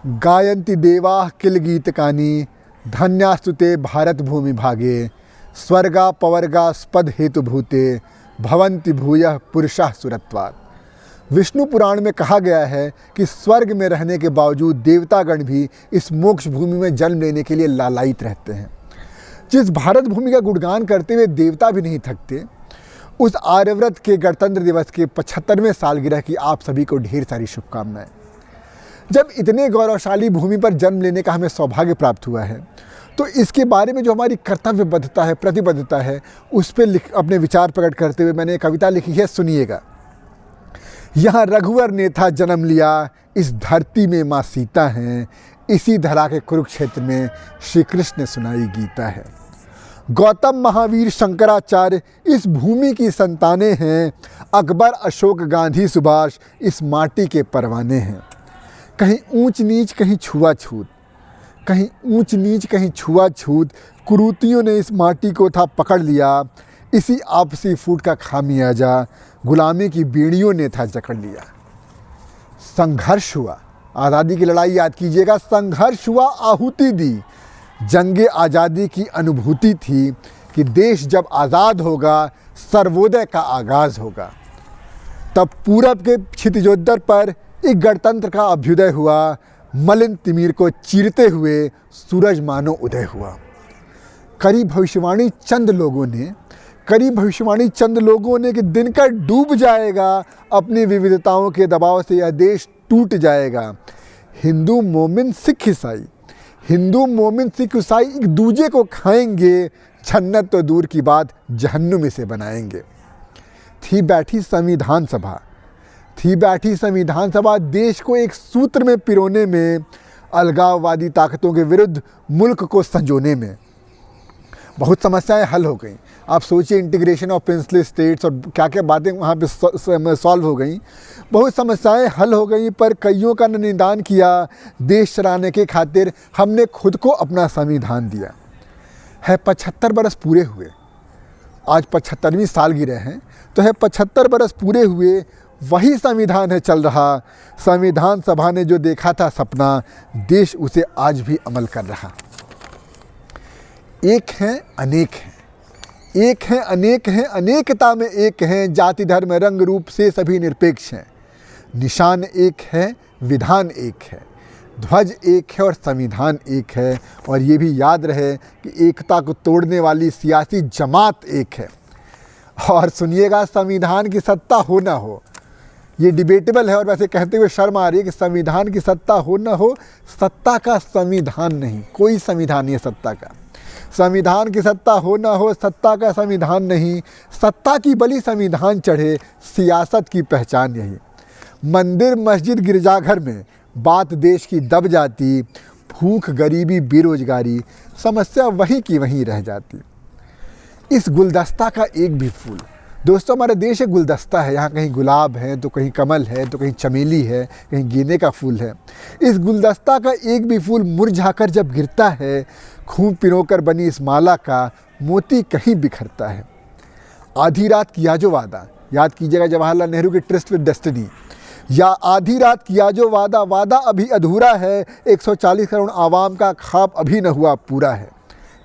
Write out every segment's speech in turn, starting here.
गायन्ति देवाः किल गीतकानि धन्यास्तुते भारत भूमि भागे स्वर्गा पवर्गा स्पद हेतुभूते भवन्ति भूयः पुरुषाः सुरत्वात्। विष्णु पुराण में कहा गया है कि स्वर्ग में रहने के बावजूद देवतागण भी इस मोक्ष भूमि में जन्म लेने के लिए लालायित रहते हैं। जिस भारत भूमि का गुणगान करते हुए देवता भी नहीं थकते, उस आर्यव्रत के गणतंत्र दिवस के 75वें सालगिरह की आप सभी को ढेर सारी शुभकामनाएं। जब इतने गौरवशाली भूमि पर जन्म लेने का हमें सौभाग्य प्राप्त हुआ है, तो इसके बारे में जो हमारी कर्तव्यबद्धता है, प्रतिबद्धता है, उस पर अपने विचार प्रकट करते हुए मैंने एक कविता लिखी है, सुनिएगा। यहाँ रघुवर ने था जन्म लिया, इस धरती में माँ सीता हैं, इसी धरा के कुरुक्षेत्र में श्री कृष्ण ने सुनाई गीता है। गौतम महावीर शंकराचार्य इस भूमि की संतानें हैं, अकबर अशोक गांधी सुभाष इस माटी के परवाने हैं। कहीं ऊंच नीच कहीं छुआछूत, कहीं ऊंच नीच कहीं छुआछूत, कुरीतियों ने इस माटी को था पकड़ लिया, इसी आपसी फूट का खामियाजा गुलामी की बेड़ियों ने था जकड़ लिया। संघर्ष हुआ, आज़ादी की लड़ाई याद कीजिएगा, संघर्ष हुआ आहुति दी, जंगे आज़ादी की अनुभूति थी कि देश जब आज़ाद होगा सर्वोदय का आगाज़ होगा। तब पूरब के क्षितिजोत्तर पर एक गणतंत्र का अभ्युदय हुआ, मलिन तिमिर को चीरते हुए सूरज मानो उदय हुआ। करी भविष्यवाणी चंद लोगों ने कि दिनकर डूब जाएगा, अपनी विविधताओं के दबाव से यह देश टूट जाएगा। हिंदू मोमिन सिख ईसाई एक दूजे को खाएंगे, जन्नत तो दूर की बात जहन्नुम इसे बनाएंगे। थी बैठी संविधान सभा देश को एक सूत्र में पिरोने में, अलगाववादी ताकतों के विरुद्ध मुल्क को संजोने में। बहुत समस्याएं हल हो गई। आप सोचिए, इंटीग्रेशन ऑफ प्रिंसली स्टेट्स और क्या क्या बातें वहाँ पे सॉल्व हो गई। बहुत समस्याएं हल हो गई, पर कईयों का निदान किया। देश चलाने के खातिर हमने खुद को अपना संविधान दिया है। 75 बरस पूरे हुए, आज 75वीं सालगिरह हैं, तो है 75 बरस पूरे हुए, वही संविधान है चल रहा। संविधान सभा ने जो देखा था सपना, देश उसे आज भी अमल कर रहा। एक हैं अनेक हैं, एक हैं अनेक हैं, अनेकता में एक हैं, जाति धर्म रंग रूप से सभी निरपेक्ष हैं। निशान एक है, विधान एक है, ध्वज एक है और संविधान एक है। और ये भी याद रहे कि एकता को तोड़ने वाली सियासी जमात एक है। और सुनिएगा, संविधान की सत्ता हो ना हो, ये डिबेटेबल है, और वैसे कहते हुए शर्म आ रही है कि संविधान की सत्ता हो ना हो, सत्ता का संविधान नहीं, कोई संविधान नहीं है सत्ता का। संविधान की सत्ता हो ना हो, सत्ता का संविधान नहीं, सत्ता की बलि संविधान चढ़े, सियासत की पहचान यही। मंदिर मस्जिद गिरजाघर में बात देश की दब जाती, भूख गरीबी बेरोजगारी समस्या वहीं की वहीं रह जाती। इस गुलदस्ता का एक भी फूल, दोस्तों हमारा देश एक गुलदस्ता है, यहाँ कहीं गुलाब है तो कहीं कमल है तो कहीं चमेली है, कहीं गेंदे का फूल है। इस गुलदस्ता का एक भी फूल मुरझाकर जब गिरता है, खून पिरोकर बनी इस माला का मोती कहीं बिखरता है। आधी रात किया जो वादा, याद कीजिएगा जवाहरलाल नेहरू के ट्रस्ट विद डेस्टिनी, या आधी रात किया जो वादा, वादा अभी अधूरा है, 140 करोड़ आवाम का ख्वाब अभी न हुआ पूरा है।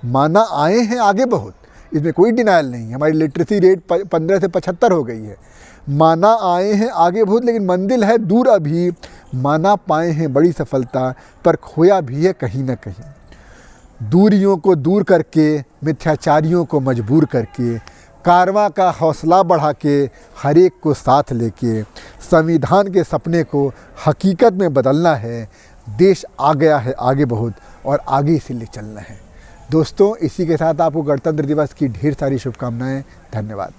माना आए हैं आगे बहुत, इसमें कोई डिनाइल नहीं। हमारी लिटरेसी रेट 15 से 75 हो गई है। माना आए हैं आगे बहुत, लेकिन मंजिल है दूर अभी। माना पाए हैं बड़ी सफलता, पर खोया भी है कहीं ना कहीं। दूरियों को दूर करके, मिथ्याचारियों को मजबूर करके, कारवां का हौसला बढ़ा के, हर एक को साथ लेके संविधान के सपने को हकीकत में बदलना है। देश आ गया है आगे बहुत, और आगे इसीलिए चलना है। दोस्तों, इसी के साथ आपको गणतंत्र दिवस की ढेर सारी शुभकामनाएं। धन्यवाद।